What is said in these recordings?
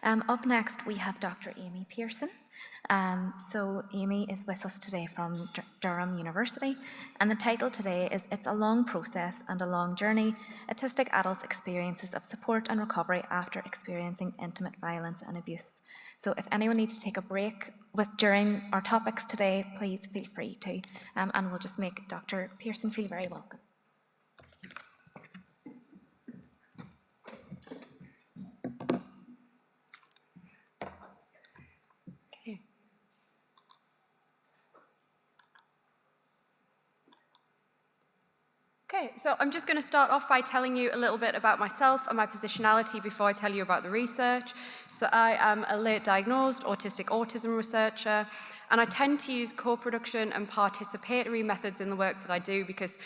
Up next, we have Dr. Amy Pearson. So Amy is with us today from Durham University, and the title today is It's a Long Process and a Long Journey, Autistic Adults' Experiences of Support and Recovery After Experiencing Intimate Violence and Abuse. So if anyone needs to take a break during our topics today, please feel free to, and we'll just make Dr. Pearson feel very welcome. Okay, so I'm just going to start off by telling you a little bit about myself and my positionality before I tell you about the research. So I am a late diagnosed autistic autism researcher, and I tend to use co-production and participatory methods in the work that I do because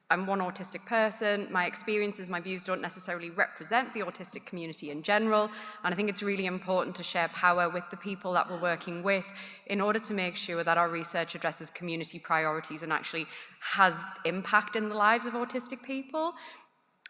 I'm one autistic person. My experiences, my views don't necessarily represent the autistic community in general, and I think it's really important to share power with the people that we're working with in order to make sure that our research addresses community priorities and actually has impact in the lives of autistic people.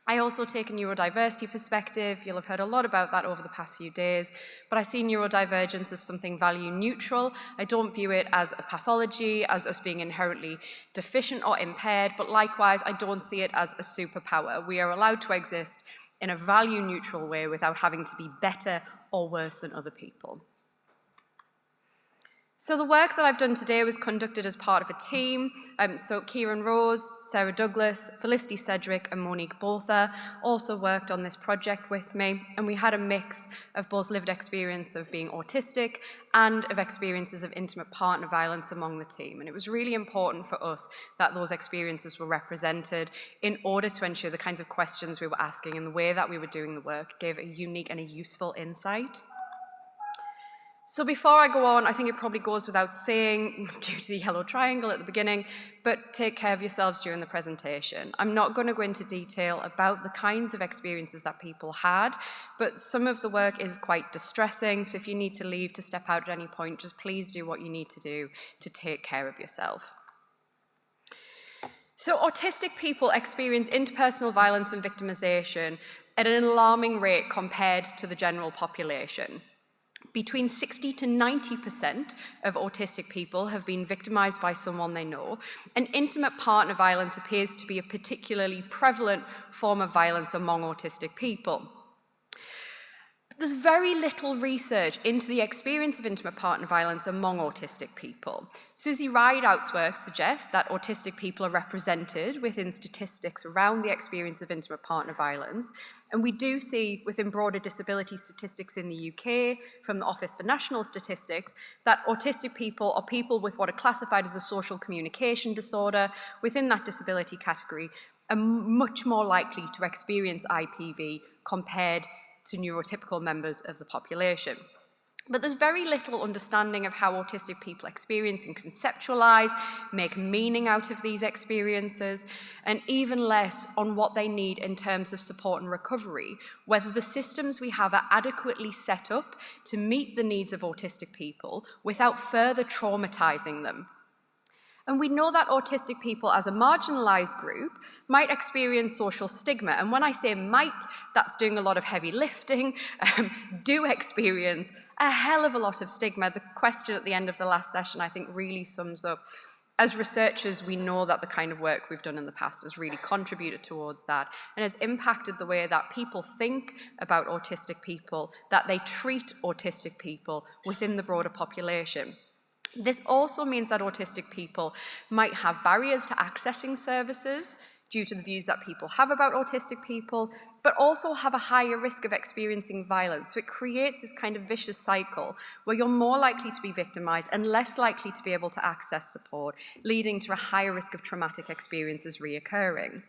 I also take a neurodiversity perspective. You'll have heard a lot about that over the past few days, but I see neurodivergence as something value neutral. I don't view it as a pathology, as us being inherently deficient or impaired, but likewise, I don't see it as a superpower. We are allowed to exist in a value neutral way without having to be better or worse than other people. So the work that I've done today was conducted as part of a team. So Kieran Rose, Sarah Douglas, Felicity Cedric and Monique Botha also worked on this project with me, and we had a mix of both lived experience of being autistic and of experiences of intimate partner violence among the team. And it was really important for us that those experiences were represented in order to ensure the kinds of questions we were asking and the way that we were doing the work gave a unique and a useful insight. So before I go on, I think it probably goes without saying, due to the yellow triangle at the beginning, but take care of yourselves during the presentation. I'm not going to go into detail about the kinds of experiences that people had, but some of the work is quite distressing, so if you need to leave to step out at any point, just please do what you need to do to take care of yourself. So autistic people experience interpersonal violence and victimization at an alarming rate compared to the general population. Between 60 to 90% of autistic people have been victimized by someone they know, and intimate partner violence appears to be a particularly prevalent form of violence among autistic people. There's very little research into the experience of intimate partner violence among autistic people. Susie Rideout's work suggests that autistic people are represented within statistics around the experience of intimate partner violence, and we do see within broader disability statistics in the UK from the Office for National Statistics that autistic people or people with what are classified as a social communication disorder within that disability category are much more likely to experience IPV compared to neurotypical members of the population. But there's very little understanding of how autistic people experience and conceptualize, make meaning out of these experiences, and even less on what they need in terms of support and recovery, whether the systems we have are adequately set up to meet the needs of autistic people without further traumatizing them. And we know that autistic people as a marginalized group might experience social stigma. And when I say might, that's doing a lot of heavy lifting, do experience a hell of a lot of stigma. The question at the end of the last session, I think, really sums up. As researchers, we know that the kind of work we've done in the past has really contributed towards that and has impacted the way that people think about autistic people, that they treat autistic people within the broader population. This also means that autistic people might have barriers to accessing services due to the views that people have about autistic people, but also have a higher risk of experiencing violence. So it creates this kind of vicious cycle where you're more likely to be victimized and less likely to be able to access support, leading to a higher risk of traumatic experiences reoccurring.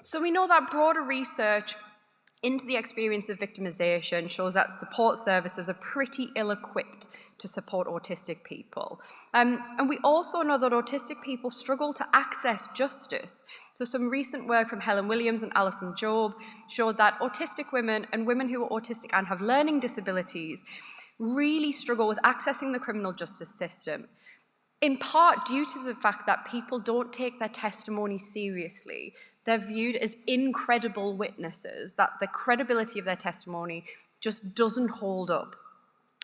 So we know that broader research into the experience of victimization shows that support services are pretty ill-equipped to support autistic people. And we also know that autistic people struggle to access justice. So some recent work from Helen Williams and Alison Job showed that autistic women and women who are autistic and have learning disabilities really struggle with accessing the criminal justice system, in part due to the fact that people don't take their testimony seriously. They're viewed as incredible witnesses, that the credibility of their testimony just doesn't hold up.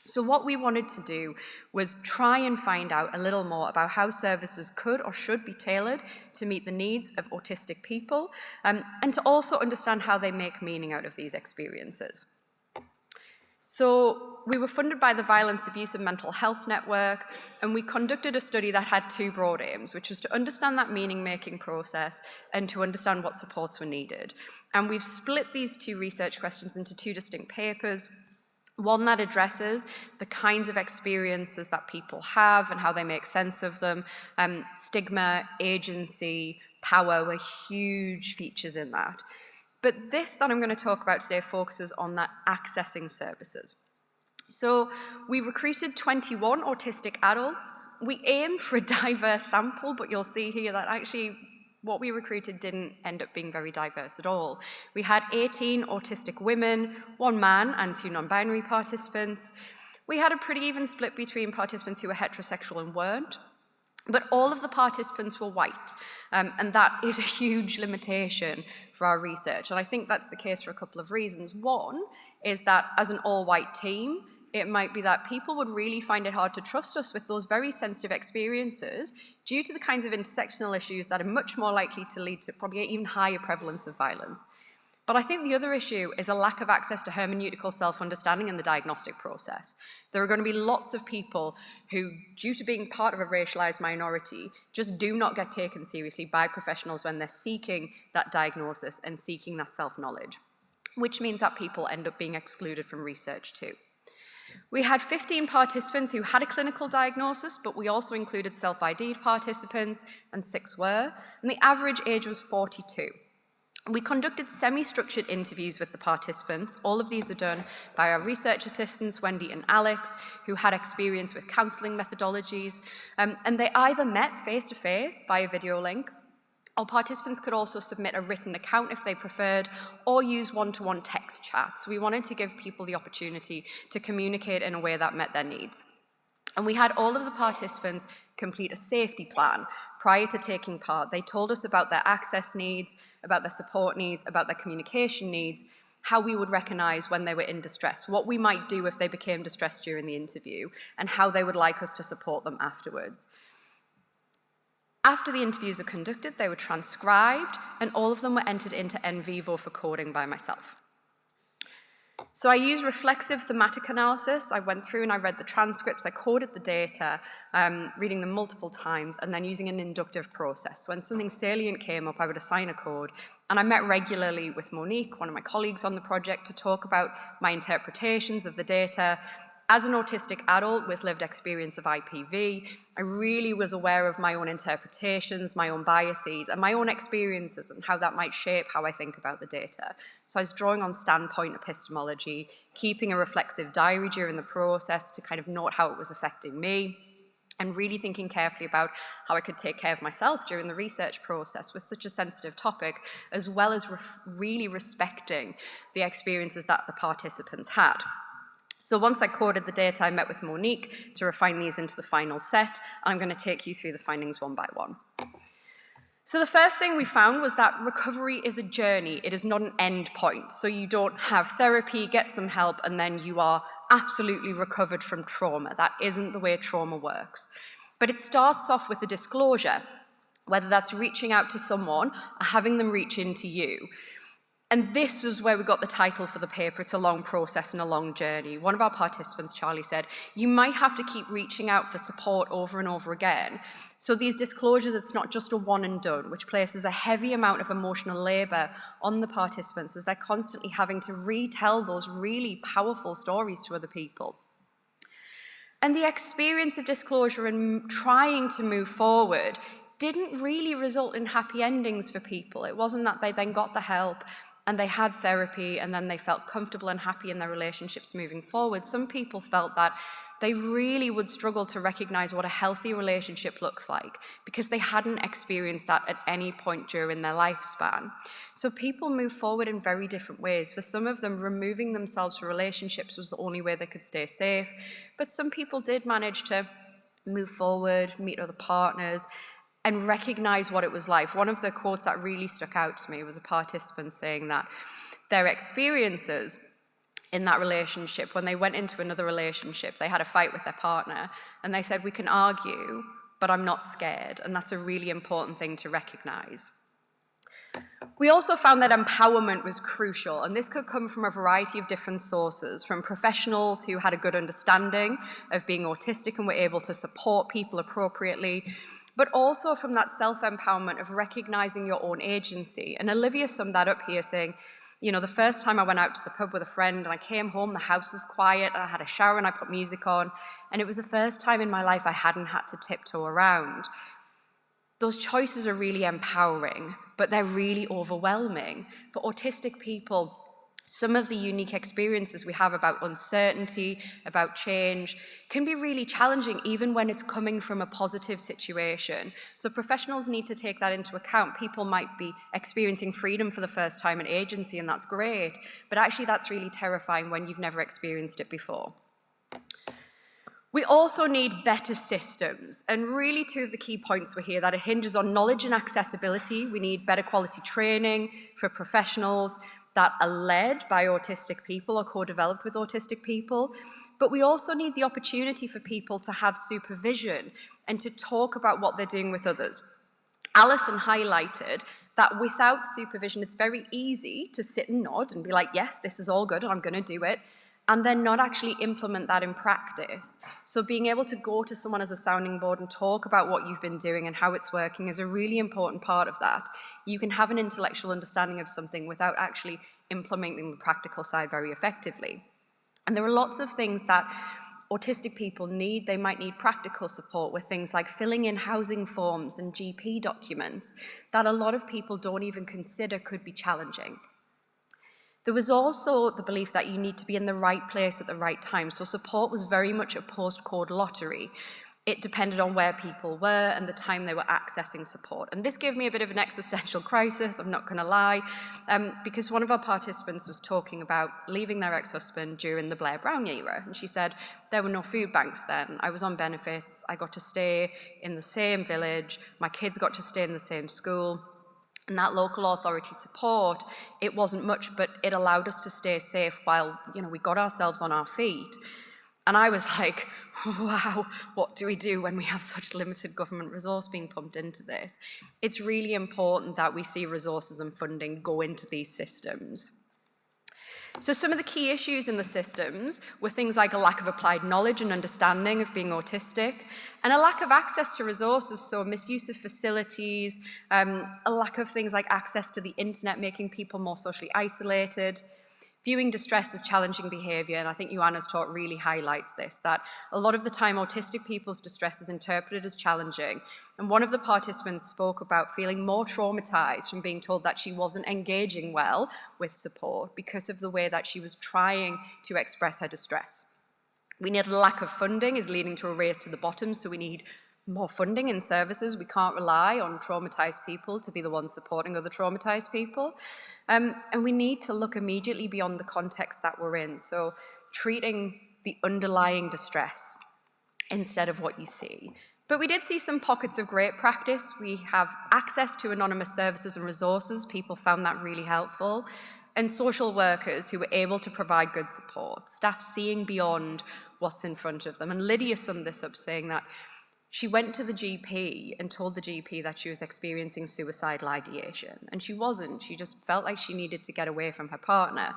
So what we wanted to do was try and find out a little more about how services could or should be tailored to meet the needs of autistic people, and to also understand how they make meaning out of these experiences. So we were funded by the Violence, Abuse and Mental Health Network, and we conducted a study that had two broad aims, which was to understand that meaning-making process and to understand what supports were needed. And we've split these two research questions into two distinct papers. One that addresses the kinds of experiences that people have and how they make sense of them. Stigma, agency, power were huge features in that. But this that I'm going to talk about today focuses on that accessing services. So we recruited 21 autistic adults. We aimed for a diverse sample, but you'll see here that actually what we recruited didn't end up being very diverse at all. We had 18 autistic women, 1 man and 2 non-binary participants. We had a pretty even split between participants who were heterosexual and weren't. But all of the participants were white, and that is a huge limitation for our research. And I think that's the case for a couple of reasons. One is that as an all-white team, it might be that people would really find it hard to trust us with those very sensitive experiences due to the kinds of intersectional issues that are much more likely to lead to probably an even higher prevalence of violence. But I think the other issue is a lack of access to hermeneutical self-understanding in the diagnostic process. There are going to be lots of people who, due to being part of a racialized minority, just do not get taken seriously by professionals when they're seeking that diagnosis and seeking that self-knowledge, which means that people end up being excluded from research too. We had 15 participants who had a clinical diagnosis, but we also included self-ID'd participants, and 6 were, and the average age was 42. We conducted semi-structured interviews with the participants. All of these were done by our research assistants, Wendy and Alex, who had experience with counselling methodologies, and they either met face-to-face via video link, or participants could also submit a written account if they preferred, or use one-to-one text chats. We wanted to give people the opportunity to communicate in a way that met their needs. And we had all of the participants complete a safety plan prior to taking part. They told us about their access needs, about their support needs, about their communication needs, how we would recognise when they were in distress, what we might do if they became distressed during the interview, and how they would like us to support them afterwards. After the interviews were conducted, they were transcribed, and all of them were entered into NVivo for coding by myself. So I used reflexive thematic analysis. I went through and I read the transcripts, I coded the data, reading them multiple times, and then using an inductive process. When something salient came up, I would assign a code, and I met regularly with Monique, one of my colleagues on the project, to talk about my interpretations of the data. As an autistic adult with lived experience of IPV, I really was aware of my own interpretations, my own biases, and my own experiences and how that might shape how I think about the data. So I was drawing on standpoint epistemology, keeping a reflexive diary during the process to kind of note how it was affecting me, and really thinking carefully about how I could take care of myself during the research process with such a sensitive topic, as well as really respecting the experiences that the participants had. So once I coded the data, I met with Monique to refine these into the final set, and I'm going to take you through the findings one by one. So the first thing we found was that recovery is a journey. It is not an end point. So you don't have therapy, get some help, and then you are absolutely recovered from trauma. That isn't the way trauma works. But it starts off with a disclosure, whether that's reaching out to someone or having them reach into you. And this was where we got the title for the paper. It's a long process and a long journey. One of our participants, Charlie, said, you might have to keep reaching out for support over and over again. So these disclosures, it's not just a one and done, which places a heavy amount of emotional labour on the participants as they're constantly having to retell those really powerful stories to other people. And the experience of disclosure and trying to move forward didn't really result in happy endings for people. It wasn't that they then got the help and they had therapy and then they felt comfortable and happy in their relationships moving forward. Some people felt that they really would struggle to recognize what a healthy relationship looks like because they hadn't experienced that at any point during their lifespan. So people move forward in very different ways. For some of them, removing themselves from relationships was the only way they could stay safe. But some people did manage to move forward, meet other partners, and recognize what it was like. One of the quotes that really stuck out to me was a participant saying that their experiences in that relationship, when they went into another relationship, they had a fight with their partner, and they said, we can argue, but I'm not scared. And that's a really important thing to recognize. We also found that empowerment was crucial, and this could come from a variety of different sources, from professionals who had a good understanding of being autistic and were able to support people appropriately, but also from that self-empowerment of recognizing your own agency. And Olivia summed that up here, saying, you know, the first time I went out to the pub with a friend and I came home, the house was quiet, and I had a shower and I put music on, and it was the first time in my life I hadn't had to tiptoe around. Those choices are really empowering, but they're really overwhelming. For autistic people, some of the unique experiences we have about uncertainty, about change, can be really challenging even when it's coming from a positive situation. So professionals need to take that into account. People might be experiencing freedom for the first time and agency, and that's great, but actually that's really terrifying when you've never experienced it before. We also need better systems, and really two of the key points were here, that it hinges on knowledge and accessibility. We need better quality training for professionals that are led by autistic people or co-developed with autistic people, but we also need the opportunity for people to have supervision and to talk about what they're doing with others. Alison highlighted that without supervision, it's very easy to sit and nod and be like, yes, this is all good and I'm going to do it, and then not actually implement that in practice. So being able to go to someone as a sounding board and talk about what you've been doing and how it's working is a really important part of that. You can have an intellectual understanding of something without actually implementing the practical side very effectively. And there are lots of things that autistic people need. They might need practical support with things like filling in housing forms and GP documents that a lot of people don't even consider could be challenging. There was also the belief that you need to be in the right place at the right time. So support was very much a postcode lottery. It depended on where people were and the time they were accessing support. And this gave me a bit of an existential crisis, I'm not going to lie, because one of our participants was talking about leaving their ex-husband during the Blair Brown era. And she said, there were no food banks then. I was on benefits. I got to stay in the same village. My kids got to stay in the same school. And that local authority support, it wasn't much, but it allowed us to stay safe while, you know, we got ourselves on our feet. And I was like, wow, what do we do when we have such limited government resource being pumped into this? It's really important that we see resources and funding go into these systems. So some of the key issues in the systems were things like a lack of applied knowledge and understanding of being autistic, and a lack of access to resources, so misuse of facilities, a lack of things like access to the internet, making people more socially isolated. Viewing distress as challenging behaviour, and I think Joanna's talk really highlights this, that a lot of the time autistic people's distress is interpreted as challenging. And one of the participants spoke about feeling more traumatised from being told that she wasn't engaging well with support because of the way that she was trying to express her distress. We need a lack of funding is leading to a race to the bottom, so we need more funding in services. We can't rely on traumatised people to be the ones supporting other traumatised people. And we need to look immediately beyond the context that we're in. So treating the underlying distress instead of what you see. But we did see some pockets of great practice. We have access to anonymous services and resources. People found that really helpful. And social workers who were able to provide good support. Staff seeing beyond what's in front of them. And Lydia summed this up saying that she went to the GP and told the GP that she was experiencing suicidal ideation, and she wasn't. She just felt like she needed to get away from her partner.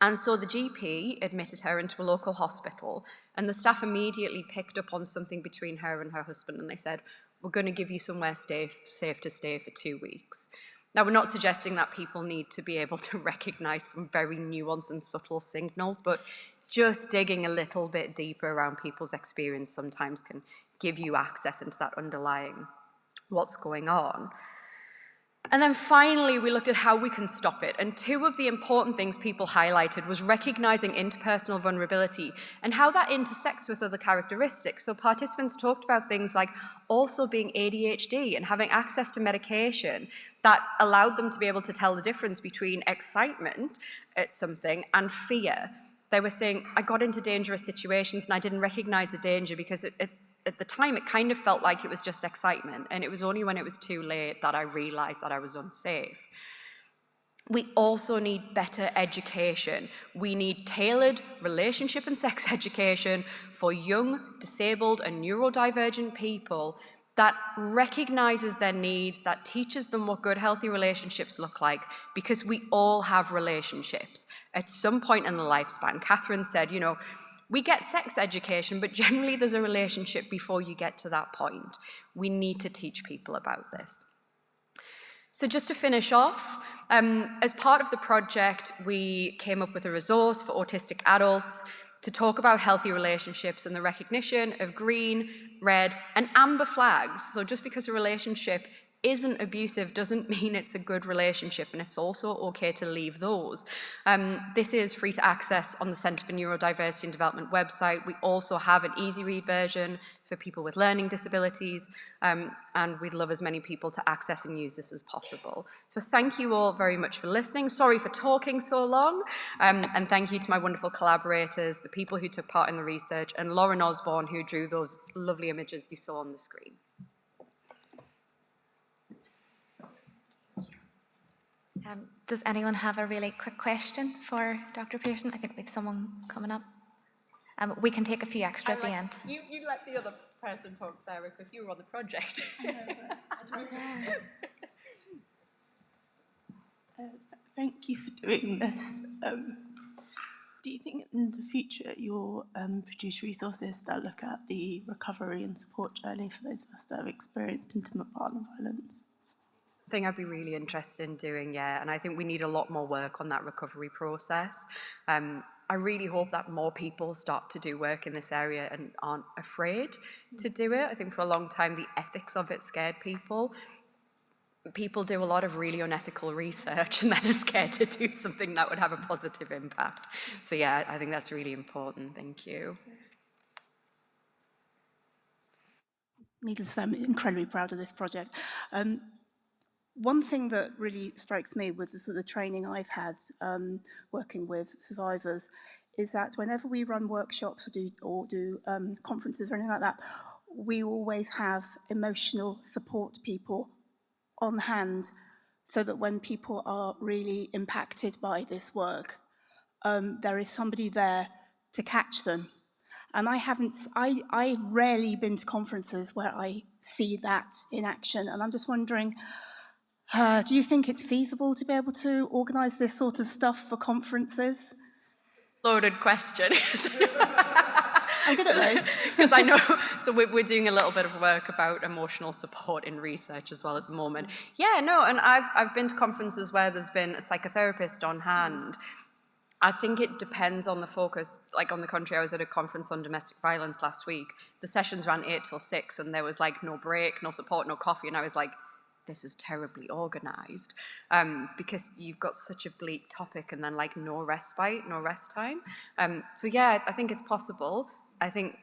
And so the GP admitted her into a local hospital, and the staff immediately picked up on something between her and her husband, and they said, we're going to give you somewhere safe to stay for 2 weeks. Now, we're not suggesting that people need to be able to recognise some very nuanced and subtle signals, but just digging a little bit deeper around people's experience sometimes can give you access into that underlying what's going on. And then finally, we looked at how we can stop it. And two of the important things people highlighted was recognizing interpersonal vulnerability and how that intersects with other characteristics. So participants talked about things like also being ADHD and having access to medication that allowed them to be able to tell the difference between excitement at something and fear. They were saying, I got into dangerous situations and I didn't recognize the danger because at the time, it kind of felt like it was just excitement, and it was only when it was too late that I realized that I was unsafe. We also need better education. We need tailored relationship and sex education for young, disabled, and neurodivergent people that recognizes their needs, that teaches them what good, healthy relationships look like, because we all have relationships at some point in the lifespan. Catherine said, you know, we get sex education, but generally there's a relationship before you get to that point. We need to teach people about this. So just to finish off, as part of the project, we came up with a resource for autistic adults to talk about healthy relationships and the recognition of green, red, and amber flags. So just because a relationship isn't abusive doesn't mean it's a good relationship, and it's also okay to leave those. This is free to access on the Centre for Neurodiversity and Development website. We also have an easy read version for people with learning disabilities, and we'd love as many people to access and use this as possible. So thank you all very much for listening. Sorry for talking so long, and thank you to my wonderful collaborators, the people who took part in the research, and Lauren Osborne, who drew those lovely images you saw on the screen. Does anyone have a really quick question for Dr. Pearson? I think we have someone coming up. We can take a few extra at the end. You let the other person talk, Sarah, because you were on the project. Thank you for doing this. Do you think in the future you'll produce resources that look at the recovery and support journey for those of us that have experienced intimate partner violence? Thing I'd be really interested in doing, yeah, and I think we need a lot more work on that recovery process. I really hope that more people start to do work in this area and aren't afraid to do it. I think for a long time the ethics of it scared people. People do a lot of really unethical research and then are scared to do something that would have a positive impact. So yeah, I think that's really important. Thank you. Needless to say, I'm incredibly proud of this project. One thing that really strikes me with the sort of training I've had working with survivors is that whenever we run workshops or do conferences or anything like that, we always have emotional support people on hand so that when people are really impacted by this work, there is somebody there to catch them. And I've rarely been to conferences where I see that in action, and I'm just wondering, do you think it's feasible to be able to organise this sort of stuff for conferences? Loaded question. I'm good at those. Because I know, so we're doing a little bit of work about emotional support in research as well at the moment. Yeah, no, and I've been to conferences where there's been a psychotherapist on hand. I think it depends on the focus. Like on the contrary, I was at a conference on domestic violence last week. The sessions ran 8 till 6 and there was like no break, no support, no coffee. And I was like, this is terribly organised, because you've got such a bleak topic and then like no respite, no rest time. So yeah, I think it's possible. I think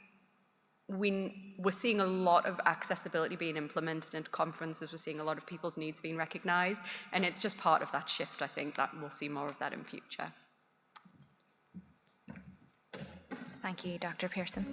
we're seeing a lot of accessibility being implemented into conferences. We're seeing a lot of people's needs being recognised, and it's just part of that shift. I think that we'll see more of that in future. Thank you, Dr. Pearson.